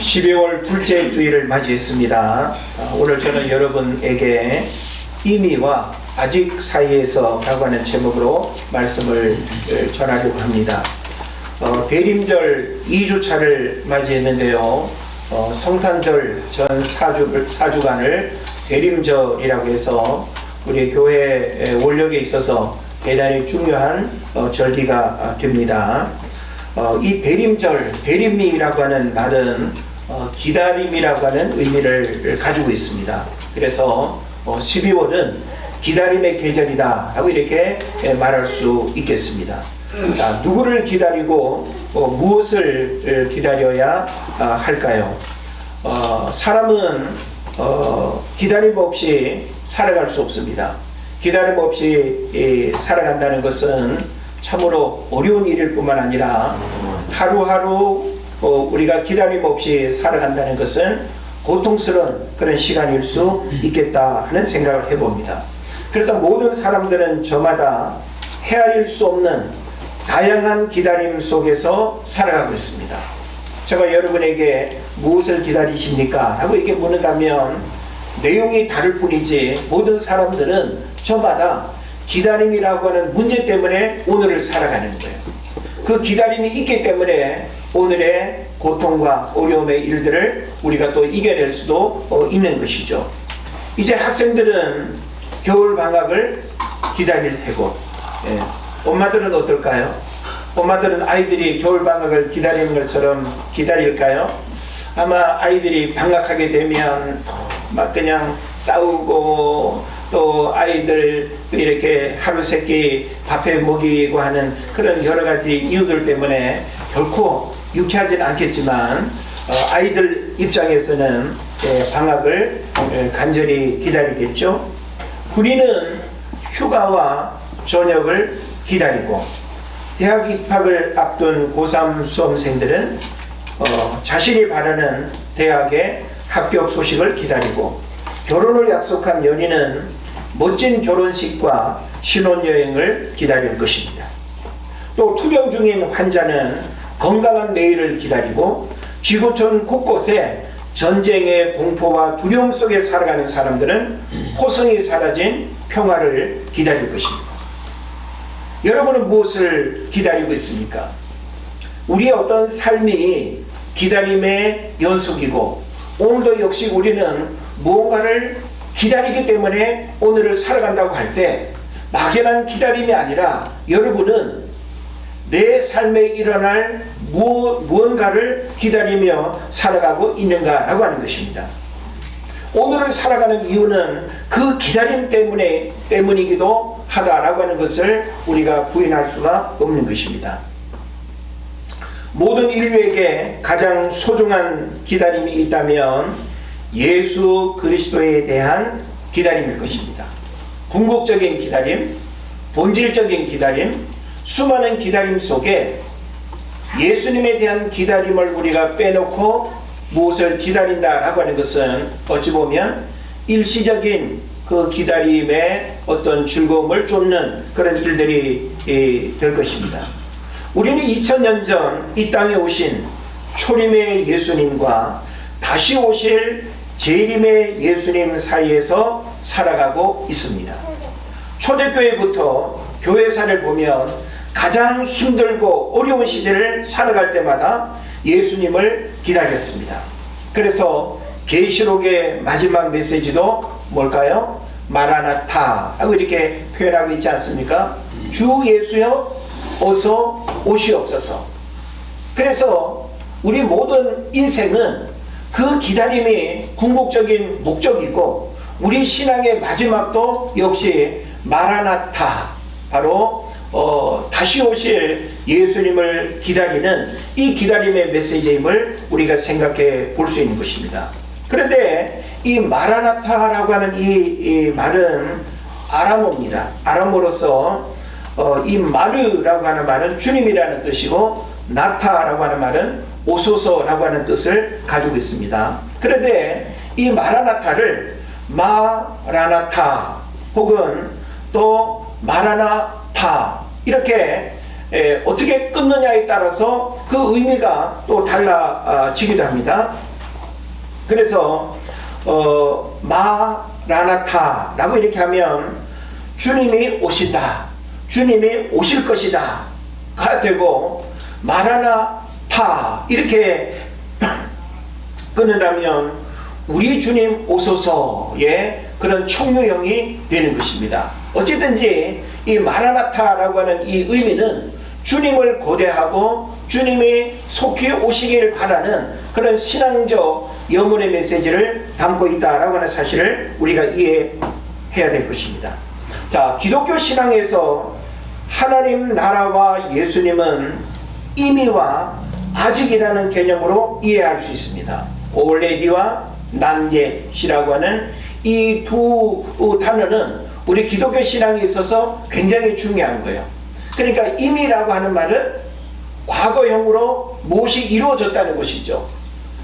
12월 둘째 주일을 맞이했습니다. 오늘 저는 여러분에게 이미와 아직 사이에서 라고 하는 제목으로 말씀을 전하려고 합니다. 대림절 2주차를 맞이했는데요. 성탄절 전 4주간을 대림절이라고 해서 우리 교회 원력에 있어서 대단히 중요한 절기가 됩니다. 이 대림절, 대림이라고 하는 말은 기다림이라고 하는 의미를 가지고 있습니다. 그래서 12월은 기다림의 계절이다 하고 이렇게 말할 수 있겠습니다. 자, 누구를 기다리고 무엇을 기다려야 할까요? 사람은 기다림 없이 살아갈 수 없습니다. 기다림 없이 살아간다는 것은 참으로 어려운 일일 뿐만 아니라 하루하루 우리가 기다림 없이 살아간다는 것은 고통스러운 그런 시간일 수 있겠다 하는 생각을 해봅니다. 그래서 모든 사람들은 저마다 헤아릴 수 없는 다양한 기다림 속에서 살아가고 있습니다. 제가 여러분에게 무엇을 기다리십니까? 하고 이렇게 묻는다면 내용이 다를 뿐이지 모든 사람들은 저마다 기다림이라고 하는 문제 때문에 오늘을 살아가는 거예요. 그 기다림이 있기 때문에 오늘의 고통과 어려움의 일들을 우리가 또 이겨낼 수도 있는 것이죠. 이제 학생들은 겨울 방학을 기다릴 테고, 엄마들은 어떨까요? 엄마들은 아이들이 겨울 방학을 기다리는 것처럼 기다릴까요? 아마 아이들이 방학하게 되면 막 그냥 싸우고 또 아이들 이렇게 하루 세끼 밥해 먹이고 하는 그런 여러 가지 이유들 때문에 결코 유쾌하지는 않겠지만 아이들 입장에서는 방학을 간절히 기다리겠죠. 군인은 휴가와 저녁을 기다리고 대학 입학을 앞둔 고3 수험생들은 자신이 바라는 대학의 합격 소식을 기다리고 결혼을 약속한 연인은 멋진 결혼식과 신혼여행을 기다릴 것입니다. 또 투병 중인 환자는 건강한 내일을 기다리고 지구촌 곳곳에 전쟁의 공포와 두려움 속에 살아가는 사람들은 호성이 사라진 평화를 기다릴 것입니다. 여러분은 무엇을 기다리고 있습니까? 우리의 어떤 삶이 기다림의 연속이고 오늘도 역시 우리는 무언가를 기다리기 때문에 오늘을 살아간다고 할 때 막연한 기다림이 아니라 여러분은 내 삶에 일어날 무언가를 기다리며 살아가고 있는가라고 하는 것입니다. 오늘을 살아가는 이유는 그 기다림 때문이기도 하다라고 하는 것을 우리가 부인할 수가 없는 것입니다. 모든 인류에게 가장 소중한 기다림이 있다면 예수 그리스도에 대한 기다림일 것입니다. 궁극적인 기다림, 본질적인 기다림, 수많은 기다림 속에 예수님에 대한 기다림을 우리가 빼놓고 무엇을 기다린다라고 하는 것은 어찌 보면 일시적인 그 기다림의 어떤 즐거움을 쫓는 그런 일들이 될 것입니다. 우리는 2000년 전 이 땅에 오신 초림의 예수님과 다시 오실 재림의 예수님 사이에서 살아가고 있습니다. 초대교회부터 교회사를 보면 가장 힘들고 어려운 시대를 살아갈 때마다 예수님을 기다렸습니다. 그래서 계시록의 마지막 메시지도 뭘까요? 마라나타 하고 이렇게 표현하고 있지 않습니까? 주 예수여 어서 오시옵소서. 그래서 우리 모든 인생은 그 기다림이 궁극적인 목적이고 우리 신앙의 마지막도 역시 마라나타, 바로 다시 오실 예수님을 기다리는 이 기다림의 메시지임을 우리가 생각해 볼 수 있는 것입니다. 그런데 이 마라나타라고 하는 이 말은 아람어입니다. 아람어로서 이 마르라고 하는 말은 주님이라는 뜻이고 나타라고 하는 말은 오소서라고 하는 뜻을 가지고 있습니다. 그런데 이 마라나타를 마라나타 혹은 또 마라나타 이렇게 어떻게 끊느냐에 따라서 그 의미가 또 달라지기도 합니다. 그래서 마라나타라고 이렇게 하면 주님이 오신다, 주님이 오실 것이다 가 되고, 마라나타 이렇게 끊으라면 우리 주님 오소서의 그런 청유형이 되는 것입니다. 어쨌든지 이 마라나타라고 하는 이 의미는 주님을 고대하고 주님이 속히 오시길 바라는 그런 신앙적 영혼의 메시지를 담고 있다라고 하는 사실을 우리가 이해해야 될 것입니다. 자, 기독교 신앙에서 하나님 나라와 예수님은 이미와 아직이라는 개념으로 이해할 수 있습니다. already와 not yet이라고 하는 이 두 단어는 우리 기독교 신앙에 있어서 굉장히 중요한 거예요. 그러니까 이미라고 하는 말은 과거형으로 무엇이 이루어졌다는 것이죠.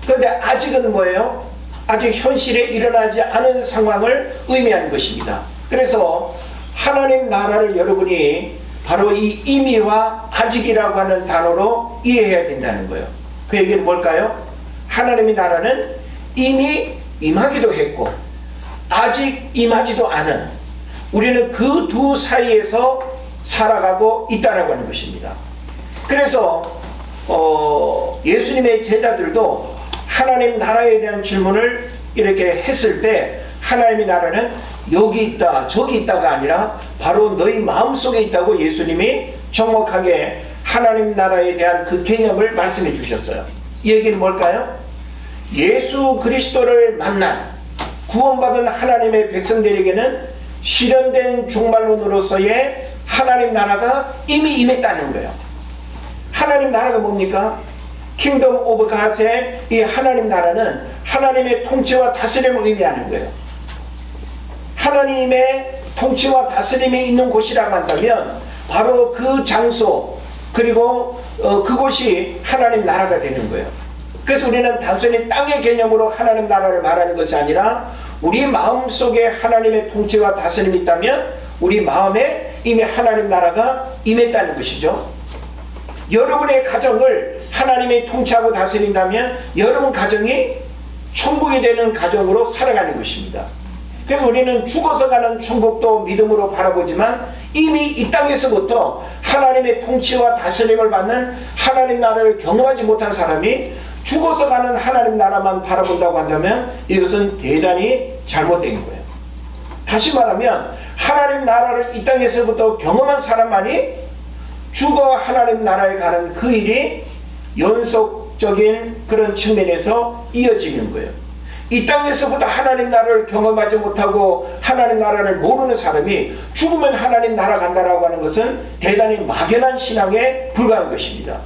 그런데 아직은 뭐예요? 아직 현실에 일어나지 않은 상황을 의미하는 것입니다. 그래서 하나님 나라를 여러분이 바로 이 이미와 아직이라고 하는 단어로 이해해야 된다는 거예요. 그 얘기는 뭘까요? 하나님의 나라는 이미 임하기도 했고 아직 임하지도 않은, 우리는 그 두 사이에서 살아가고 있다라고 하는 것입니다. 그래서 예수님의 제자들도 하나님 나라에 대한 질문을 이렇게 했을 때 하나님의 나라는 여기 있다 저기 있다가 아니라 바로 너희 마음속에 있다고 예수님이 정확하게 하나님 나라에 대한 그 개념을 말씀해 주셨어요. 이 얘기는 뭘까요? 예수 그리스도를 만난 구원받은 하나님의 백성들에게는 실현된 종말론으로서의 하나님 나라가 이미 임했다는 거예요. 하나님 나라가 뭡니까? 킹덤 오브 갓의 이 하나님 나라는 하나님의 통치와 다스림을 의미하는 거예요. 하나님의 통치와 다스림이 있는 곳이라고 한다면 바로 그 장소, 그리고 그곳이 하나님 나라가 되는 거예요. 그래서 우리는 단순히 땅의 개념으로 하나님 나라를 말하는 것이 아니라 우리 마음속에 하나님의 통치와 다스림이 있다면 우리 마음에 이미 하나님 나라가 임했다는 것이죠. 여러분의 가정을 하나님이 통치하고 다스린다면 여러분 가정이 천국이 되는 가정으로 살아가는 것입니다. 그래서 우리는 죽어서 가는 천국도 믿음으로 바라보지만 이미 이 땅에서부터 하나님의 통치와 다스림을 받는 하나님 나라를 경험하지 못한 사람이 죽어서 가는 하나님 나라만 바라본다고 한다면 이것은 대단히 잘못된 거예요. 다시 말하면 하나님 나라를 이 땅에서부터 경험한 사람만이 죽어 하나님 나라에 가는 그 일이 연속적인 그런 측면에서 이어지는 거예요. 이 땅에서부터 하나님 나라를 경험하지 못하고 하나님 나라를 모르는 사람이 죽으면 하나님 나라 간다라고 하는 것은 대단히 막연한 신앙에 불과한 것입니다.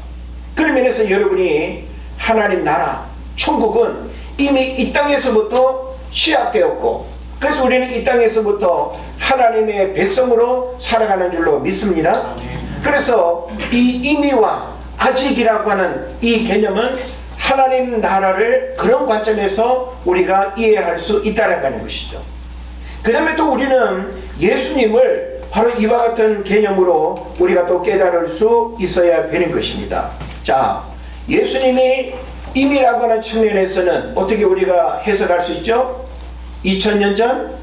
그런 면에서 여러분이 하나님 나라, 천국은 이미 이 땅에서부터 시작되었고, 그래서 우리는 이 땅에서부터 하나님의 백성으로 살아가는 줄로 믿습니다. 그래서 이 이미와 아직이라고 하는 이 개념은 하나님 나라를 그런 관점에서 우리가 이해할 수 있다는 것이죠. 그 다음에 또 우리는 예수님을 바로 이와 같은 개념으로 우리가 또 깨달을 수 있어야 되는 것입니다. 자, 예수님이 임이라고 하는 측면에서는 어떻게 우리가 해석할 수 있죠? 2000년 전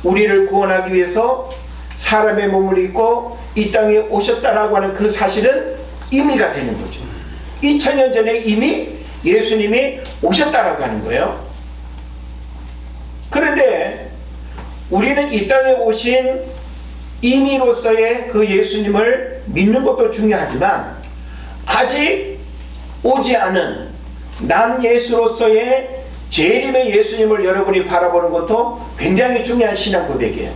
우리를 구원하기 위해서 사람의 몸을 입고 이 땅에 오셨다라고 하는 그 사실은 임의가 되는 거죠. 2000년 전에 이미 예수님이 오셨다라고 하는 거예요. 그런데 우리는 이 땅에 오신 임의로서의 그 예수님을 믿는 것도 중요하지만 아직 오지 않은 난 예수로서의 재림의 예수님을 여러분이 바라보는 것도 굉장히 중요한 신앙 고백이에요.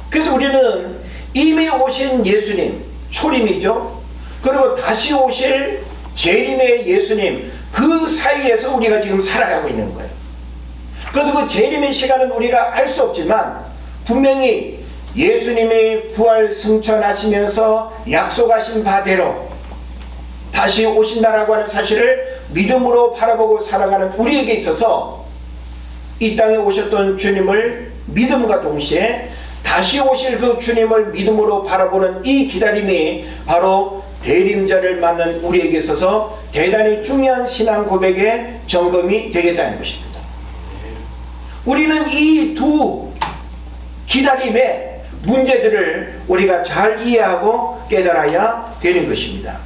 그래서 우리는 이미 오신 예수님, 초림이죠. 그리고 다시 오실 재림의 예수님, 그 사이에서 우리가 지금 살아가고 있는 거예요. 그래서 그 재림의 시간은 우리가 알 수 없지만 분명히 예수님이 부활 승천하시면서 약속하신 바대로 다시 오신다라고 하는 사실을 믿음으로 바라보고 살아가는 우리에게 있어서 이 땅에 오셨던 주님을 믿음과 동시에 다시 오실 그 주님을 믿음으로 바라보는 이 기다림이 바로 대림절을 맞는 우리에게 있어서 대단히 중요한 신앙 고백의 점검이 되겠다는 것입니다. 우리는 이 두 기다림의 문제들을 우리가 잘 이해하고 깨달아야 되는 것입니다.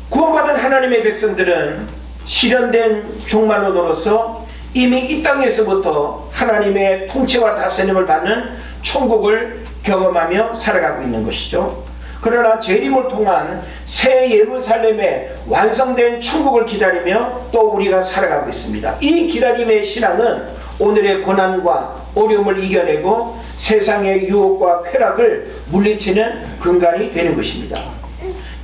구원받은 하나님의 백성들은 실현된 종말론으로서 이미 이 땅에서부터 하나님의 통치와 다스림을 받는 천국을 경험하며 살아가고 있는 것이죠. 그러나 재림을 통한 새 예루살렘의 완성된 천국을 기다리며 또 우리가 살아가고 있습니다. 이 기다림의 신앙은 오늘의 고난과 어려움을 이겨내고 세상의 유혹과 쾌락을 물리치는 근간이 되는 것입니다.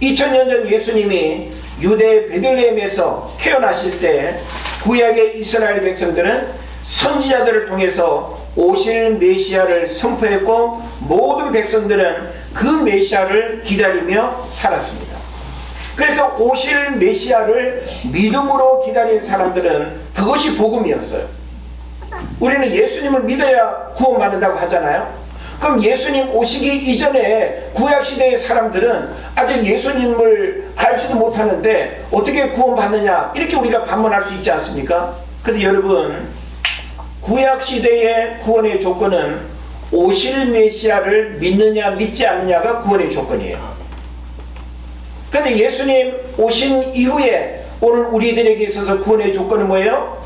2000년 전 예수님이 유대 베들레헴에서 태어나실 때 구약의 이스라엘 백성들은 선지자들을 통해서 오실 메시아를 선포했고 모든 백성들은 그 메시아를 기다리며 살았습니다. 그래서 오실 메시아를 믿음으로 기다린 사람들은 그것이 복음이었어요. 우리는 예수님을 믿어야 구원받는다고 하잖아요. 그럼 예수님 오시기 이전에 구약시대의 사람들은 아직 예수님을 알지도 못하는데 어떻게 구원받느냐, 이렇게 우리가 반문할 수 있지 않습니까? 근데 여러분, 구약시대의 구원의 조건은 오실 메시아를 믿느냐 믿지 않느냐가 구원의 조건이에요. 근데 예수님 오신 이후에 오늘 우리들에게 있어서 구원의 조건은 뭐예요?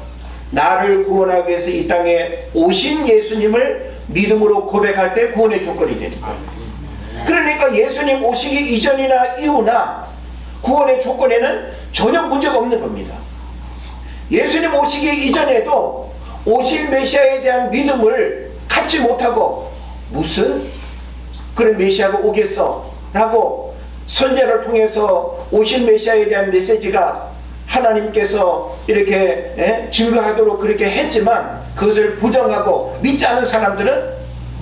나를 구원하기 위해서 이 땅에 오신 예수님을 믿음으로 고백할 때 구원의 조건이 되는 거예요. 그러니까 예수님 오시기 이전이나 이후나 구원의 조건에는 전혀 문제가 없는 겁니다. 예수님 오시기 이전에도 오실 메시아에 대한 믿음을 갖지 못하고 무슨 그런 메시아가 오겠어 라고 선제를 통해서 오실 메시아에 대한 메시지가 하나님께서 이렇게 증거하도록 그렇게 했지만 그것을 부정하고 믿지 않은 사람들은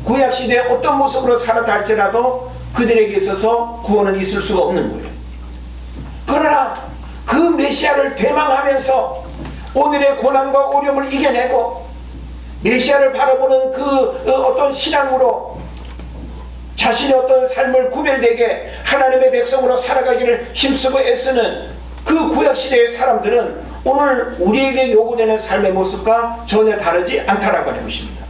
구약시대에 어떤 모습으로 살았다 할지라도 그들에게 있어서 구원은 있을 수가 없는 거예요. 그러나 그 메시아를 대망하면서 오늘의 고난과 어려움을 이겨내고 메시아를 바라보는 그 어떤 신앙으로 자신의 어떤 삶을 구별되게 하나님의 백성으로 살아가기를 힘쓰고 애쓰는 그 구약시대의 사람들은 오늘 우리에게 요구되는 삶의 모습과 전혀 다르지 않다라고 하는 것입니다.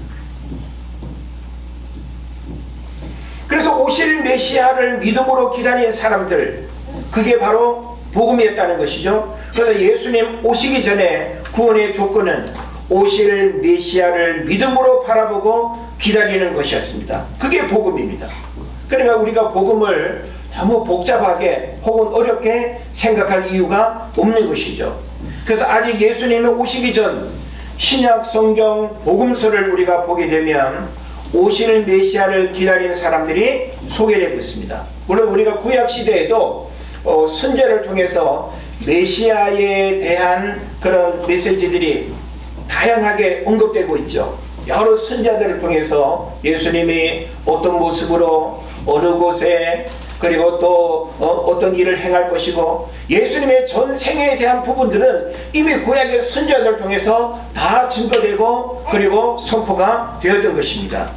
그래서 오실 메시아를 믿음으로 기다린 사람들, 그게 바로 복음이었다는 것이죠. 그래서 예수님 오시기 전에 구원의 조건은 오실 메시아를 믿음으로 바라보고 기다리는 것이었습니다. 그게 복음입니다. 그러니까 우리가 복음을 너무 복잡하게 혹은 어렵게 생각할 이유가 없는 것이죠. 그래서 아직 예수님이 오시기 전 신약 성경 복음서를 우리가 보게 되면 오실 메시아를 기다린 사람들이 소개되고 있습니다. 물론 우리가 구약 시대에도 선제를 통해서 메시아에 대한 그런 메시지들이 다양하게 언급되고 있죠. 여러 선지자들을 통해서 예수님이 어떤 모습으로 어느 곳에 그리고 또 어떤 일을 행할 것이고 예수님의 전 생애에 대한 부분들은 이미 구약의 선지자들을 통해서 다 증거되고 그리고 선포가 되었던 것입니다.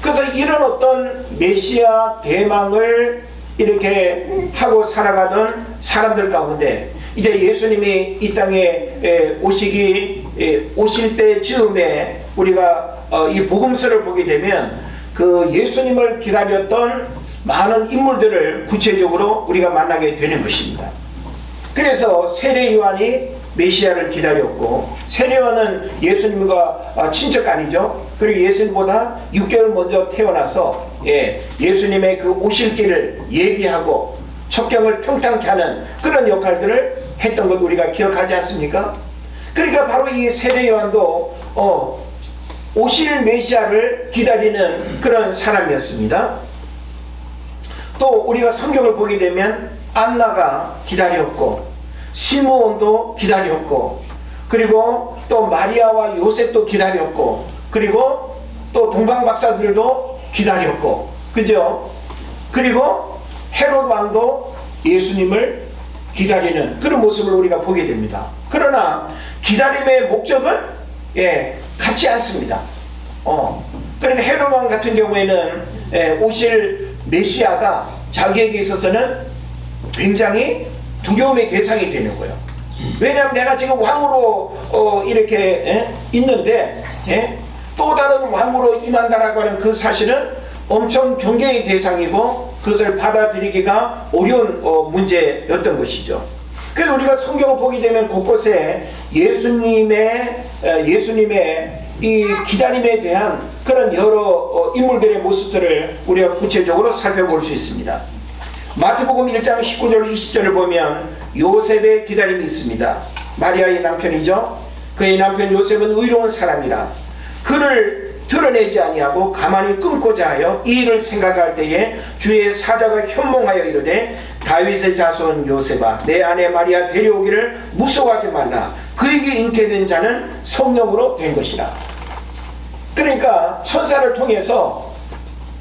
그래서 이런 어떤 메시아 대망을 이렇게 하고 살아가던 사람들 가운데 이제 예수님이 이 땅에 오실 때 즈음에 우리가 이 복음서를 보게 되면 그 예수님을 기다렸던 많은 인물들을 구체적으로 우리가 만나게 되는 것입니다. 그래서 세례 요한이 메시아를 기다렸고, 세례 요한은 예수님과 친척 아니죠. 그리고 예수님보다 6개월 먼저 태어나서 예수님의 그 오실 길을 예비하고 첩경을 평탄케 하는 그런 역할들을 했던 것 우리가 기억하지 않습니까? 그러니까 바로 이 세례 요한도 오실 메시아를 기다리는 그런 사람이었습니다. 또 우리가 성경을 보게 되면 안나가 기다렸고 시므온도 기다렸고 그리고 또 마리아와 요셉도 기다렸고 그리고 또 동방 박사들도 기다렸고 그죠? 그리고 헤롯 왕도 예수님을 기다리는 그런 모습을 우리가 보게 됩니다. 그러나 기다림의 목적은 같지 않습니다. 그러니까 헤롯 왕 같은 경우에는 오실 메시아가 자기에게 있어서는 굉장히 두려움의 대상이 되는 거예요. 왜냐하면 내가 지금 왕으로 이렇게 있는데 또 다른 왕으로 임한다라고 하는 그 사실은 엄청 경계의 대상이고 그것을 받아들이기가 어려운 문제였던 것이죠. 그래서 우리가 성경을 보게 되면 곳곳에 예수님의 이 기다림에 대한 그런 여러 인물들의 모습들을 우리가 구체적으로 살펴볼 수 있습니다. 마태복음 1장 19절 20절을 보면 요셉의 기다림이 있습니다. 마리아의 남편이죠. 그의 남편 요셉은 의로운 사람이라 그를 드러내지 아니하고 가만히 끊고자 하여 이 일을 생각할 때에 주의 사자가 현몽하여 이르되 다윗의 자손 요셉아 내 아내 마리아 데려오기를 무서워하지 말라 그에게 잉태된 자는 성령으로 된 것이라. 그러니까 천사를 통해서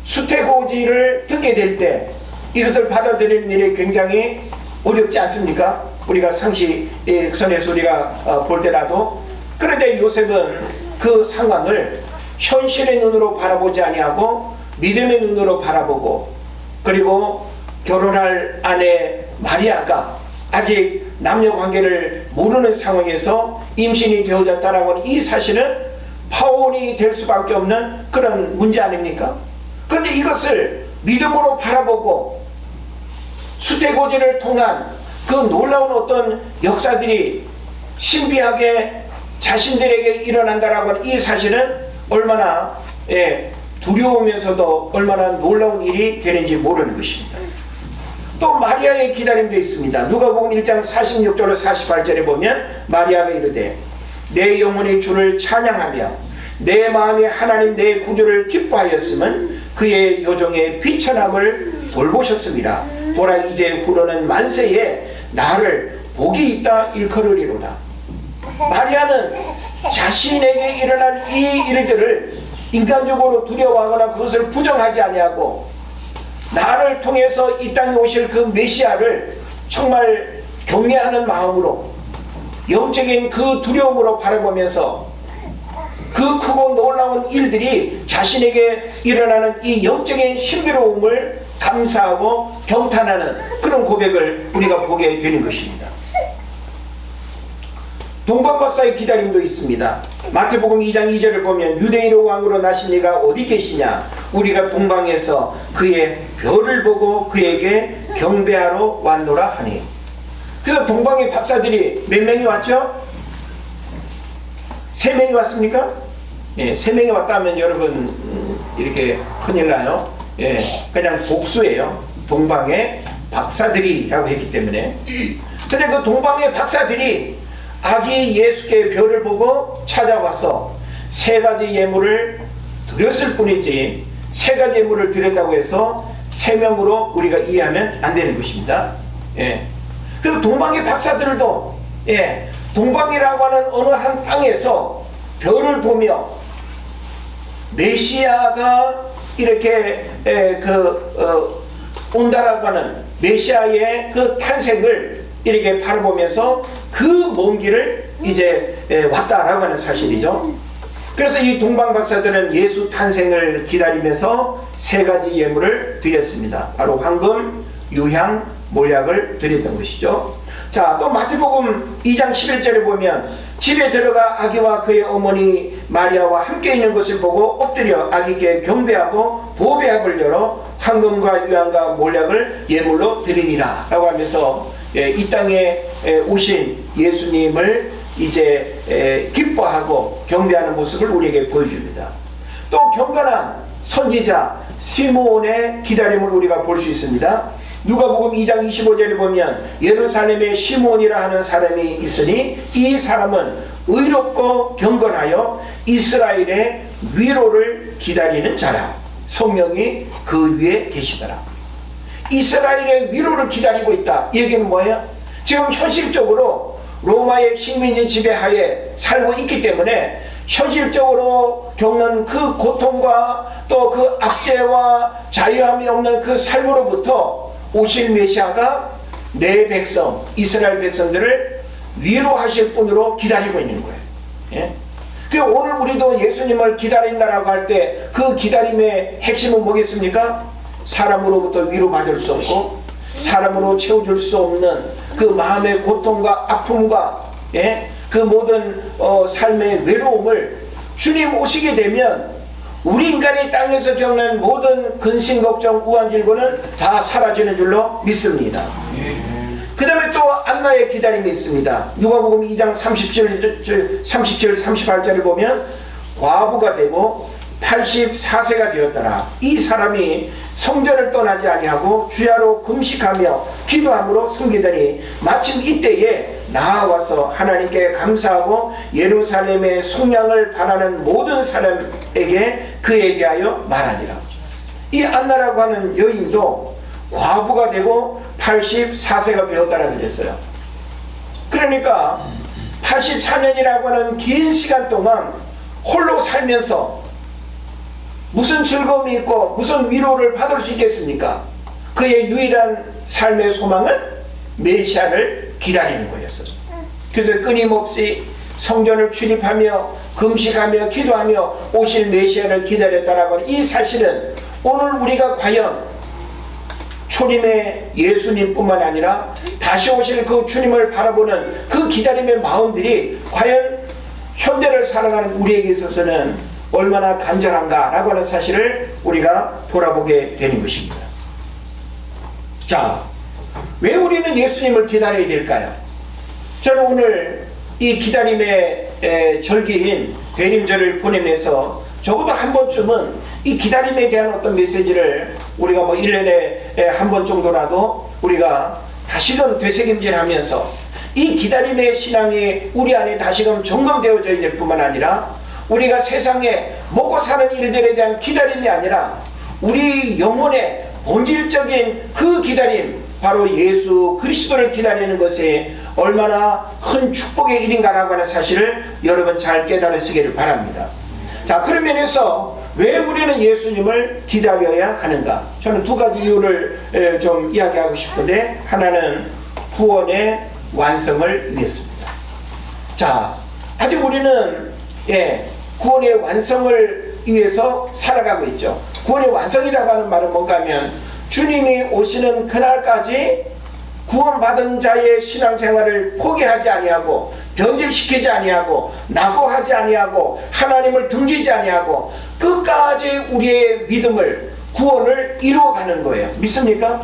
수태고지를 듣게 될 때 이것을 받아들이는 일이 굉장히 어렵지 않습니까? 우리가 상식선에서 우리가 볼 때라도. 그런데 요셉은 그 상황을 현실의 눈으로 바라보지 아니하고 믿음의 눈으로 바라보고, 그리고 결혼할 아내 마리아가 아직 남녀 관계를 모르는 상황에서 임신이 되어졌다라고 하는 이 사실은 파혼이 될 수밖에 없는 그런 문제 아닙니까? 그런데 이것을 믿음으로 바라보고 수태고지를 통한 그 놀라운 어떤 역사들이 신비하게 자신들에게 일어난다라고 하는 이 사실은 얼마나 두려우면서도 얼마나 놀라운 일이 되는지 모르는 것입니다. 또 마리아의 기다림도 있습니다. 누가복음 1장 46절로 48절에 보면 마리아가 이르되 내 영혼이 주를 찬양하며 내 마음이 하나님 내 구주를 기뻐하였음은 그의 여종의 비천함을 돌보셨습니다. 보라 이제 후로는 만세에 나를 복이 있다 일컬으리로다. 마리아는 자신에게 일어난 이 일들을 인간적으로 두려워하거나 그것을 부정하지 아니하고 나를 통해서 이 땅에 오실 그 메시아를 정말 경외하는 마음으로 영적인 그 두려움으로 바라보면서 그 크고 놀라운 일들이 자신에게 일어나는 이 영적인 신비로움을 감사하고 경탄하는 그런 고백을 우리가 보게 되는 것입니다. 동방박사의 기다림도 있습니다. 마태복음 2장 2절을 보면 유대인의 왕으로 나신 이가 어디 계시냐 우리가 동방에서 그의 별을 보고 그에게 경배하러 왔노라 하니. 그래서 동방의 박사들이 몇 명이 왔죠? 3명이 왔습니까? 3명이 왔다면 여러분 이렇게 큰일 나요. 그냥 복수예요. 동방의 박사들이라고 했기 때문에. 근데 그 동방의 박사들이 아기 예수께 별을 보고 찾아와서 3가지 예물을 드렸을 뿐이지 3가지 예물을 드렸다고 해서 3명으로 우리가 이해하면 안 되는 것입니다. 그리고 동방의 박사들도 동방이라고 하는 어느 한 땅에서 별을 보며 메시아가 이렇게 온다라고 하는 메시아의 그 탄생을 이렇게 바라보면서 그 먼 길을 이제 왔다라고 하는 사실이죠. 그래서 이 동방 박사들은 예수 탄생을 기다리면서 3가지 예물을 드렸습니다. 바로 황금, 유향, 몰약을 드렸던 것이죠. 자, 또 마태복음 2장 11절에 보면 집에 들어가 아기와 그의 어머니 마리아와 함께 있는 것을 보고 엎드려 아기께 경배하고 보배합을 열어 황금과 유향과 몰약을 예물로 드리니라 라고 하면서 이 땅에 오신 예수님을 이제 기뻐하고 경배하는 모습을 우리에게 보여줍니다. 또 경건한 선지자 시므온의 기다림을 우리가 볼 수 있습니다. 누가복음 2장 25절에 보면 예루살렘에 시므온이라 하는 사람이 있으니 이 사람은 의롭고 경건하여 이스라엘의 위로를 기다리는 자라. 성령이 그 위에 계시더라. 이스라엘의 위로를 기다리고 있다. 이 얘기는 뭐예요? 지금 현실적으로 로마의 식민지 지배하에 살고 있기 때문에 현실적으로 겪는 그 고통과 또 그 압제와 자유함이 없는 그 삶으로부터 오실 메시아가 내 백성 이스라엘 백성들을 위로하실 분으로 기다리고 있는 거예요. 오늘 우리도 예수님을 기다린다라고 할 때 그 기다림의 핵심은 뭐겠습니까? 사람으로부터 위로받을 수 없고 사람으로 채워줄 수 없는 그 마음의 고통과 아픔과 그 모든 삶의 외로움을 주님 오시게 되면 우리 인간이 땅에서 겪는 모든 근심, 걱정, 우환질고는 다 사라지는 줄로 믿습니다. 그 다음에 또 안나의 기다림이 있습니다. 누가복음 2장 37, 38절을 보면 과부가 되고 84세가 되었더라. 이 사람이 성전을 떠나지 아니하고 주야로 금식하며 기도함으로 섬기더니 마침 이때에 나아와서 하나님께 감사하고 예루살렘의 속량을 바라는 모든 사람에게 그에 대하여 말하니라. 이 안나라고 하는 여인도 과부가 되고 84세가 되었다라 그랬어요. 그러니까 84년이라고 하는 긴 시간 동안 홀로 살면서 무슨 즐거움이 있고 무슨 위로를 받을 수 있겠습니까? 그의 유일한 삶의 소망은 메시아를 기다리는 거였어요. 그래서 끊임없이 성전을 출입하며 금식하며 기도하며 오실 메시아를 기다렸다라고 하는 이 사실은 오늘 우리가 과연 초림의 예수님뿐만 아니라 다시 오실 그 주님을 바라보는 그 기다림의 마음들이 과연 현대를 살아가는 우리에게 있어서는 얼마나 간절한가라고 하는 사실을 우리가 돌아보게 되는 것입니다. 자, 왜 우리는 예수님을 기다려야 될까요? 저는 오늘 이 기다림의 절기인 대림절을 보내면서 적어도 한 번쯤은 이 기다림에 대한 어떤 메시지를 우리가 1년에 한 번 정도라도 우리가 다시금 되새김질하면서 이 기다림의 신앙이 우리 안에 다시금 점검되어져야 될 뿐만 아니라 우리가 세상에 먹고 사는 일들에 대한 기다림이 아니라 우리 영혼의 본질적인 그 기다림, 바로 예수 그리스도를 기다리는 것이 얼마나 큰 축복의 일인가라고 하는 사실을 여러분 잘 깨달으시기를 바랍니다. 자, 그런 면에서 왜 우리는 예수님을 기다려야 하는가? 저는 두 가지 이유를 좀 이야기하고 싶은데, 하나는 구원의 완성을 위해서입니다. 자, 아직 우리는 구원의 완성을 위해서 살아가고 있죠. 구원의 완성이라고 하는 말은 뭔가 하면 주님이 오시는 그날까지 구원받은 자의 신앙생활을 포기하지 아니하고 변질시키지 아니하고 낙오하지 아니하고 하나님을 등지지 아니하고 끝까지 우리의 믿음을 구원을 이루어가는 거예요. 믿습니까?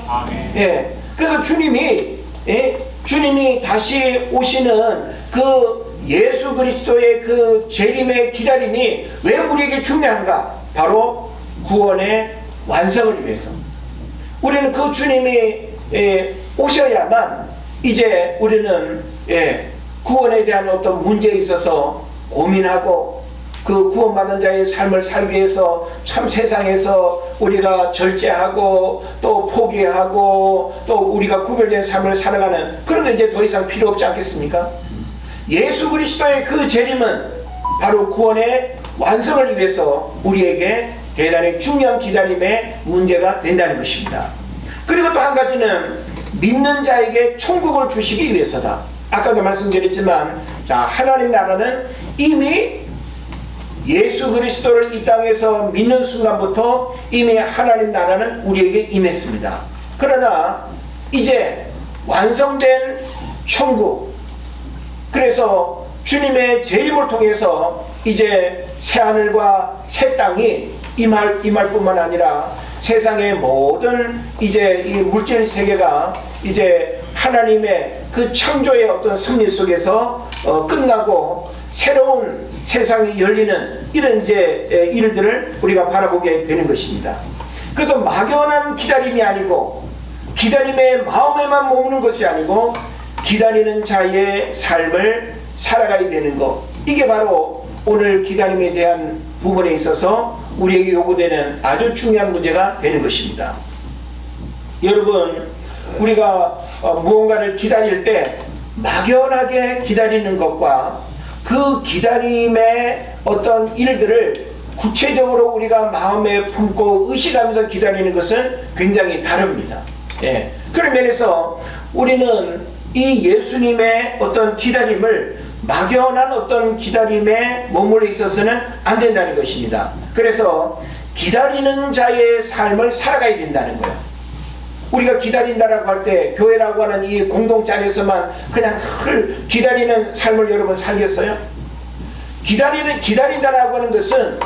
예. 그래서 주님이 다시 오시는 그 예수 그리스도의 그 재림의 기다림이 왜 우리에게 중요한가? 바로 구원의 완성을 위해서. 우리는 그 주님이 오셔야만 이제 우리는 구원에 대한 어떤 문제에 있어서 고민하고 그 구원받은 자의 삶을 살기 위해서 참 세상에서 우리가 절제하고 또 포기하고 또 우리가 구별된 삶을 살아가는 그런 게 이제 더 이상 필요 없지 않겠습니까? 예수 그리스도의 그 재림은 바로 구원의 완성을 위해서 우리에게 대단히 중요한 기다림의 문제가 된다는 것입니다. 그리고 또 한 가지는 믿는 자에게 천국을 주시기 위해서다. 아까도 말씀드렸지만, 자, 하나님 나라는 이미 예수 그리스도를 이 땅에서 믿는 순간부터 이미 하나님 나라는 우리에게 임했습니다. 그러나 이제 완성된 천국, 그래서 주님의 재림을 통해서 이제 새하늘과 새 땅이 임할 뿐만 아니라 세상의 모든 이제 이 물질 세계가 이제 하나님의 그 창조의 어떤 섭리 속에서 끝나고 새로운 세상이 열리는 이런 이제 일들을 우리가 바라보게 되는 것입니다. 그래서 막연한 기다림이 아니고 기다림의 마음에만 머무는 것이 아니고 기다리는 자의 삶을 살아가야 되는 것, 이게 바로 오늘 기다림에 대한 부분에 있어서 우리에게 요구되는 아주 중요한 문제가 되는 것입니다. 여러분, 우리가 무언가를 기다릴 때 막연하게 기다리는 것과 그 기다림의 어떤 일들을 구체적으로 우리가 마음에 품고 의식하면서 기다리는 것은 굉장히 다릅니다. 그런 면에서 우리는 이 예수님의 어떤 기다림을 막연한 어떤 기다림에 머물러 있어서는 안 된다는 것입니다. 그래서 기다리는 자의 삶을 살아가야 된다는 거예요. 우리가 기다린다라고 할 때 교회라고 하는 이 공동체 안에서만 그냥 늘 기다리는 삶을 여러분 살겠어요? 기다린다라고 하는 것은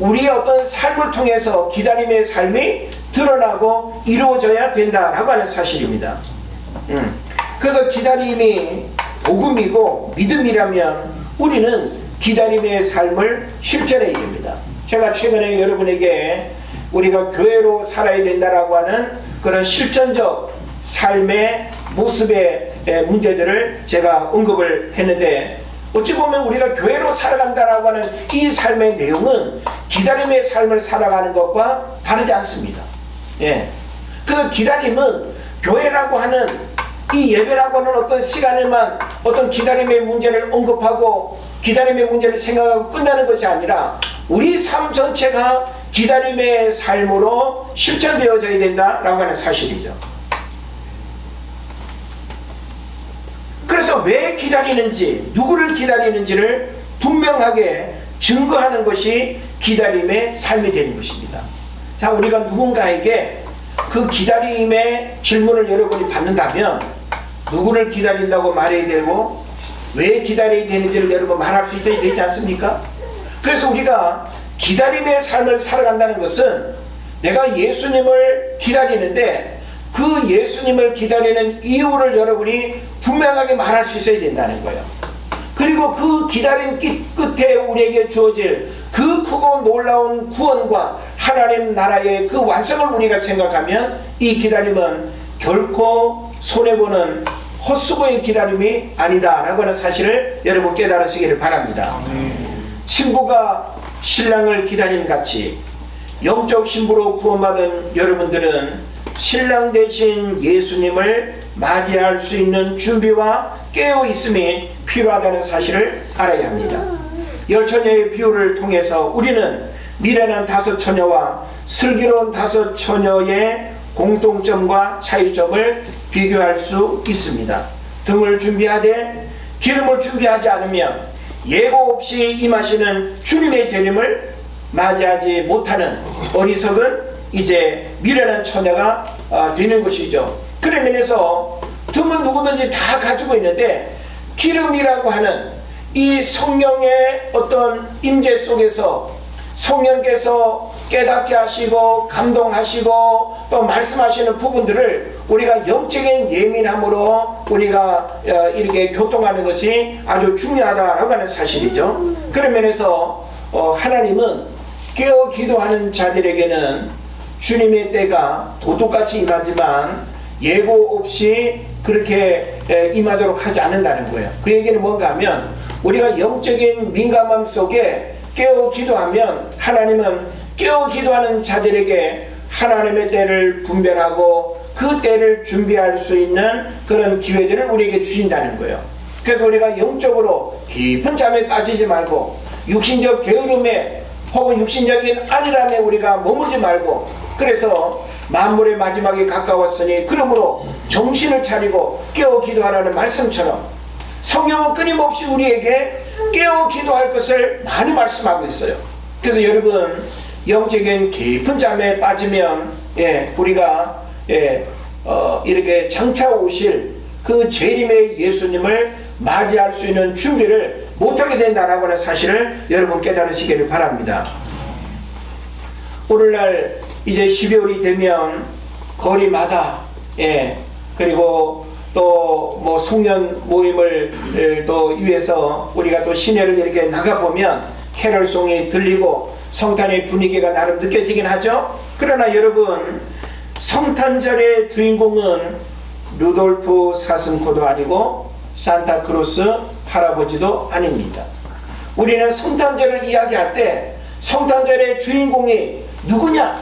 우리의 어떤 삶을 통해서 기다림의 삶이 드러나고 이루어져야 된다라고 하는 사실입니다. 그래서 기다림이 복음이고 믿음이라면 우리는 기다림의 삶을 실천해야 됩니다. 제가 최근에 여러분에게 우리가 교회로 살아야 된다라고 하는 그런 실천적 삶의 모습의 문제들을 제가 언급을 했는데, 어찌 보면 우리가 교회로 살아간다라고 하는 이 삶의 내용은 기다림의 삶을 살아가는 것과 다르지 않습니다. 그 기다림은 교회라고 하는 이 예배라고 하는 어떤 시간에만 어떤 기다림의 문제를 언급하고 기다림의 문제를 생각하고 끝나는 것이 아니라 우리 삶 전체가 기다림의 삶으로 실천되어져야 된다라고 하는 사실이죠. 그래서 왜 기다리는지, 누구를 기다리는지를 분명하게 증거하는 것이 기다림의 삶이 되는 것입니다. 자, 우리가 누군가에게 그 기다림의 질문을 여러분이 받는다면 누구를 기다린다고 말해야 되고 왜 기다려야 되는지를 여러분 말할 수 있어야 되지 않습니까? 그래서 우리가 기다림의 삶을 살아간다는 것은 내가 예수님을 기다리는데 그 예수님을 기다리는 이유를 여러분이 분명하게 말할 수 있어야 된다는 거예요. 그리고 그 기다림 끝에 우리에게 주어질 그 크고 놀라운 구원과 하나님 나라의 그 완성을 우리가 생각하면 이 기다림은 결코 손해보는 헛수고의 기다림이 아니다라고 하는 사실을 여러분 깨달으시기를 바랍니다. 신부가 신랑을 기다림 같이 영적 신부로 구원받은 여러분들은 신랑 되신 예수님을 맞이할 수 있는 준비와 깨어있음이 필요하다는 사실을 알아야 합니다. 열처녀의 비유를 통해서 우리는 미련한 5 처녀와 슬기로운 5 처녀의 공통점과 차이점을 비교할 수 있습니다. 등을 준비하되 기름을 준비하지 않으면 예고 없이 임하시는 주님의 재림을 맞이하지 못하는 어리석은 이제 미련한 처녀가 되는 것이죠. 그런 면에서 등은 누구든지 다 가지고 있는데 기름이라고 하는 이 성령의 어떤 임재 속에서 성령께서 깨닫게 하시고 감동하시고 또 말씀하시는 부분들을 우리가 영적인 예민함으로 우리가 이렇게 교통하는 것이 아주 중요하다라고 하는 사실이죠. 그런 면에서 하나님은 깨어 기도하는 자들에게는 주님의 때가 도둑같이 임하지만 예고 없이 그렇게 임하도록 하지 않는다는 거예요. 그 얘기는 뭔가 하면 우리가 영적인 민감함 속에 깨어 기도하면 하나님은 깨어 기도하는 자들에게 하나님의 때를 분별하고 그 때를 준비할 수 있는 그런 기회들을 우리에게 주신다는 거예요. 그래서 우리가 영적으로 깊은 잠에 빠지지 말고 육신적 게으름에 혹은 육신적인 안일함에 우리가 머물지 말고, 그래서 만물의 마지막이 가까웠으니 그러므로 정신을 차리고 깨어 기도하라는 말씀처럼 성경은 끊임없이 우리에게 깨어 기도할 것을 많이 말씀하고 있어요. 그래서 여러분 영적인 깊은 잠에 빠지면 우리가 이렇게 장차 오실 그 재림의 예수님을 맞이할 수 있는 준비를 못하게 된다라고 하는 사실을 여러분 깨달으시기를 바랍니다. 오늘날 이제 12월이 되면 거리마다 그리고 또 뭐 송년 모임을 또 위해서 우리가 또 시내를 이렇게 나가보면 캐럴송이 들리고 성탄의 분위기가 나름 느껴지긴 하죠. 그러나 여러분 성탄절의 주인공은 루돌프 사슴코도 아니고 산타크로스 할아버지도 아닙니다. 우리는 성탄절을 이야기할 때 성탄절의 주인공이 누구냐?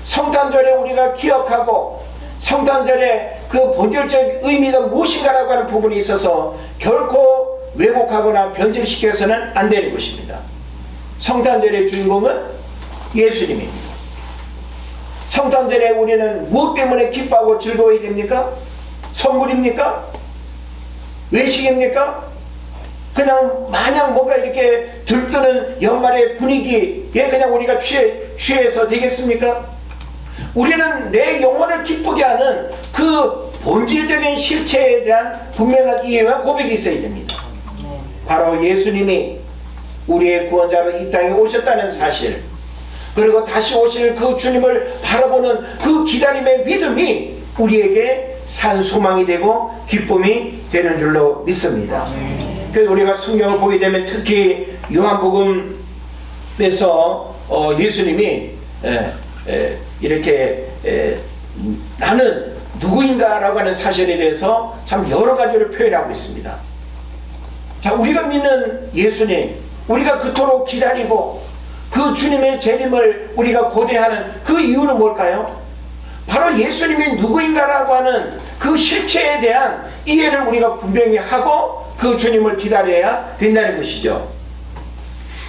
성탄절에 우리가 기억하고 성탄절의 그 본질적 의미가 무엇인가라고 하는 부분이 있어서 결코 왜곡하거나 변질시켜서는 안 되는 것입니다. 성탄절의 주인공은 예수님입니다. 성탄절에 우리는 무엇 때문에 기뻐하고 즐거워야 됩니까? 선물입니까? 외식입니까? 그냥 마냥 뭔가 이렇게 들뜨는 연말의 분위기에 그냥 우리가 취해서 되겠습니까? 우리는 내 영혼을 기쁘게 하는 그 본질적인 실체에 대한 분명한 이해와 고백이 있어야 됩니다. 바로 예수님이 우리의 구원자로 이 땅에 오셨다는 사실, 그리고 다시 오실 그 주님을 바라보는 그 기다림의 믿음이 우리에게 산 소망이 되고 기쁨이 되는 줄로 믿습니다. 그래서 우리가 성경을 보게 되면 특히 요한복음에서 예수님이 이렇게 나는 누구인가 라고 하는 사실에 대해서 참 여러 가지로 표현하고 있습니다. 자, 우리가 믿는 예수님, 우리가 그토록 기다리고 그 주님의 재림을 우리가 고대하는 그 이유는 뭘까요? 바로 예수님이 누구인가라고 하는 그 실체에 대한 이해를 우리가 분명히 하고 그 주님을 기다려야 된다는 것이죠.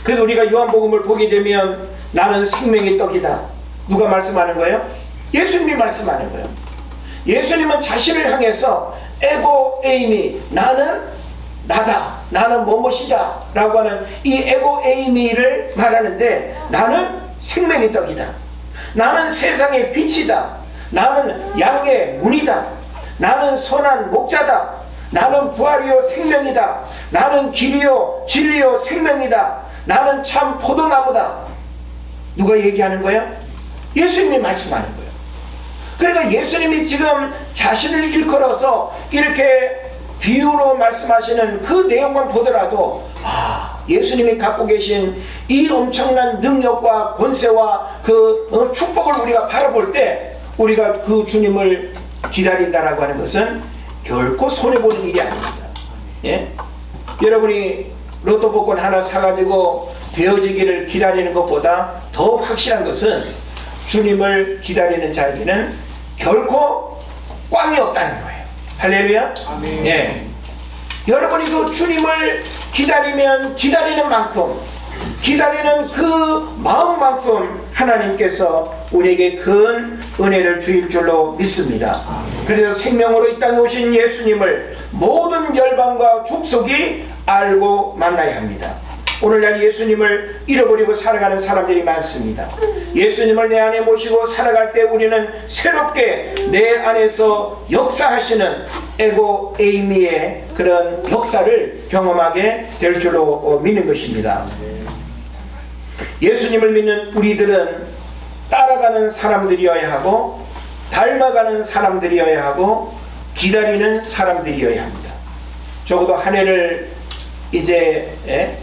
그래서 우리가 요한복음을 보게 되면 나는 생명의 떡이다. 누가 말씀하는 거예요? 예수님이 말씀하는 거예요. 예수님은 자신을 향해서 에고 에이미, 나는 나다, 나는 뭐뭇이다 라고 하는 이 에고 에이미를 말하는데, 나는 생명의 떡이다, 나는 세상의 빛이다, 나는 양의 문이다, 나는 선한 목자다, 나는 부활이요 생명이다, 나는 길이요 진리요 생명이다, 나는 참 포도나무다. 누가 얘기하는 거예요? 예수님이 말씀하는 거예요. 그러니까 예수님이 지금 자신을 일컬어서 이렇게 비유로 말씀하시는 그 내용만 보더라도 예수님이 갖고 계신 이 엄청난 능력과 권세와 그 축복을 우리가 바라볼 때 우리가 그 주님을 기다린다라고 하는 것은 결코 손해보는 일이 아닙니다. 예? 여러분이 로또 복권 하나 사가지고 되어지기를 기다리는 것보다 더 확실한 것은 주님을 기다리는 자에게는 결코 꽝이 없다는 거예요. 할렐루야. 아멘. 예. 여러분이 그 주님을 기다리면 기다리는 만큼, 기다리는 그 마음만큼 하나님께서 우리에게 큰 은혜를 주일 줄로 믿습니다. 그래서 생명으로 이 땅에 오신 예수님을 모든 열방과 족속이 알고 만나야 합니다. 오늘날 예수님을 잃어버리고 살아가는 사람들이 많습니다. 예수님을 내 안에 모시고 살아갈 때 우리는 새롭게 내 안에서 역사하시는 에고 에이미의 그런 역사를 경험하게 될 줄로 믿는 것입니다. 예수님을 믿는 우리들은 따라가는 사람들이어야 하고, 닮아가는 사람들이어야 하고, 기다리는 사람들이어야 합니다. 적어도 한 해를 이제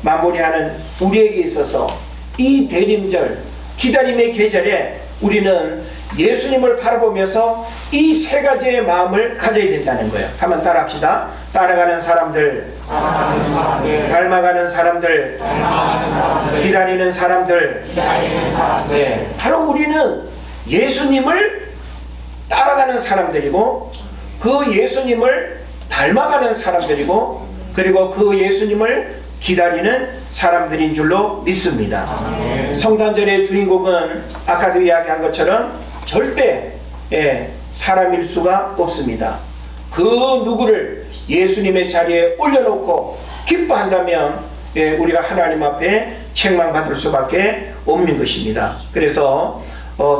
마무리하는 우리에게 있어서 이 대림절, 기다림의 계절에 우리는 예수님을 바라보면서 이 세 가지의 마음을 가져야 된다는 거예요. 한번 따라합시다. 따라가는 사람들, 닮아가는 사람들, 기다리는 사람들. 네, 바로 우리는 예수님을 따라가는 사람들이고, 그 예수님을 닮아가는 사람들이고, 그리고 그 예수님을 기다리는 사람들인 줄로 믿습니다. 성탄절의 주인공은 아까도 이야기한 것처럼 절대 사람일 수가 없습니다. 그 누구를 예수님의 자리에 올려놓고 기뻐한다면 우리가 하나님 앞에 책망받을 수밖에 없는 것입니다. 그래서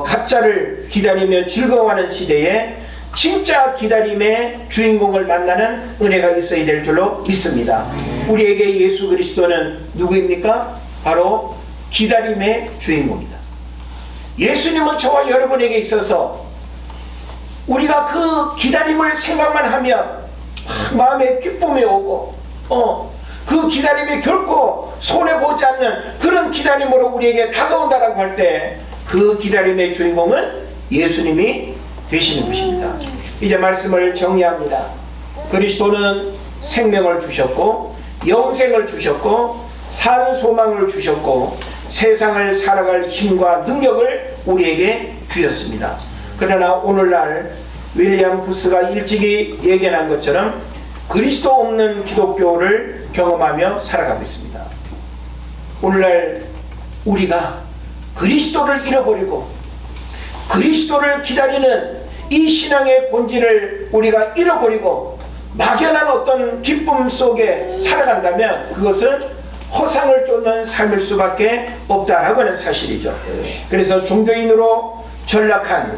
가짜를 기다리며 즐거워하는 시대에 진짜 기다림의 주인공을 만나는 은혜가 있어야 될 줄로 믿습니다. 우리에게 예수 그리스도는 누구입니까? 바로 기다림의 주인공이다. 예수님은 저와 여러분에게 있어서 우리가 그 기다림을 생각만 하면 마음에 기쁨이 오고, 그 기다림이 결코 손해보지 않는 그런 기다림으로 우리에게 다가온다라고 할 때 그 기다림의 주인공은 예수님이 되시는 것입니다. 이제 말씀을 정리합니다. 그리스도는 생명을 주셨고, 영생을 주셨고, 산 소망을 주셨고, 세상을 살아갈 힘과 능력을 우리에게 주셨습니다. 그러나 오늘날 윌리엄 부스가 일찍이 예견한 것처럼 그리스도 없는 기독교를 경험하며 살아가고 있습니다. 오늘날 우리가 그리스도를 잃어버리고 그리스도를 기다리는 이 신앙의 본질을 우리가 잃어버리고 막연한 어떤 기쁨 속에 살아간다면 그것은 허상을 쫓는 삶일 수밖에 없다라고 하는 사실이죠. 그래서 종교인으로 전락한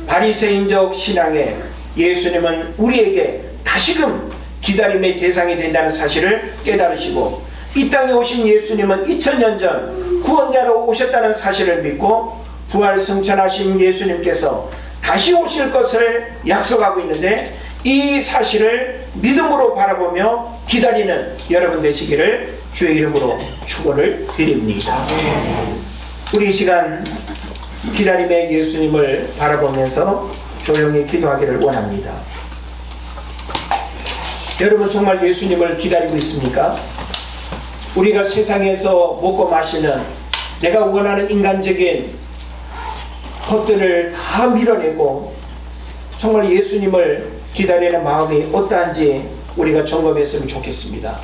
바리새인적 신앙에 예수님은 우리에게 다시금 기다림의 대상이 된다는 사실을 깨달으시고, 이 땅에 오신 예수님은 2000년 전 구원자로 오셨다는 사실을 믿고 부활 승천하신 예수님께서 다시 오실 것을 약속하고 있는데, 이 사실을 믿음으로 바라보며 기다리는 여러분 되시기를 주의 이름으로 축원을 드립니다. 우리 이 시간 기다림의 예수님을 바라보면서 조용히 기도하기를 원합니다. 여러분 정말 예수님을 기다리고 있습니까? 우리가 세상에서 먹고 마시는 내가 원하는 인간적인 것들을 다 밀어내고 정말 예수님을 기다리는 마음이 어떠한지 우리가 점검했으면 좋겠습니다.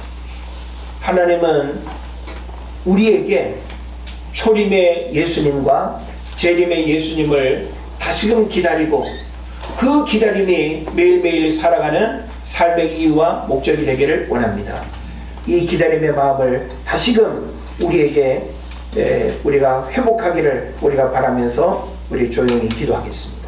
하나님은 우리에게 초림의 예수님과 재림의 예수님을 다시금 기다리고 그 기다림이 매일매일 살아가는 삶의 이유와 목적이 되기를 원합니다. 이 기다림의 마음을 다시금 우리에게 우리가 회복하기를 우리가 바라면서 우리 조용히 기도하겠습니다.